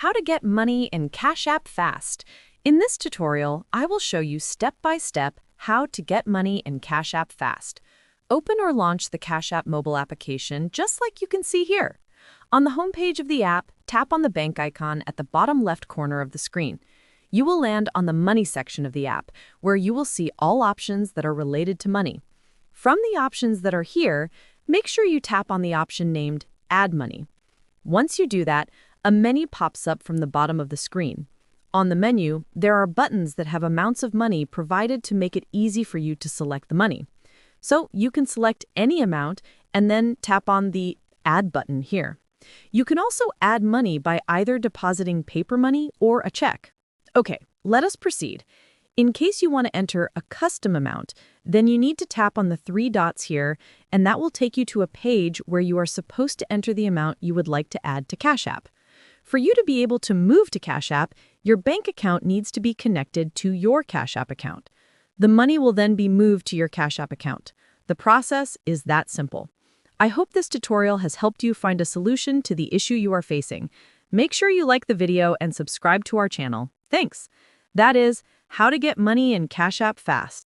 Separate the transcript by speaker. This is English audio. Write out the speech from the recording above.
Speaker 1: How to get money in Cash App fast. In this tutorial, I will show you step-by-step how to get money in Cash App fast. Open or launch the Cash App mobile application just like you can see here. On the home page of the app, tap on the bank icon at the bottom left corner of the screen. You will land on the Money section of the app, where you will see all options that are related to money. From the options that are here, make sure you tap on the option named Add Money. Once you do that, a menu pops up from the bottom of the screen. On the menu, there are buttons that have amounts of money provided to make it easy for you to select the money. So you can select any amount and then tap on the Add button here. You can also add money by either depositing paper money or a check. Okay, let us proceed. In case you want to enter a custom amount, then you need to tap on the three dots here, and that will take you to a page where you are supposed to enter the amount you would like to add to Cash App. For you to be able to move to Cash App, your bank account needs to be connected to your Cash App account. The money will then be moved to your Cash App account. The process is that simple. I hope this tutorial has helped you find a solution to the issue you are facing. Make sure you like the video and subscribe to our channel. Thanks. That is how to get money in Cash App fast.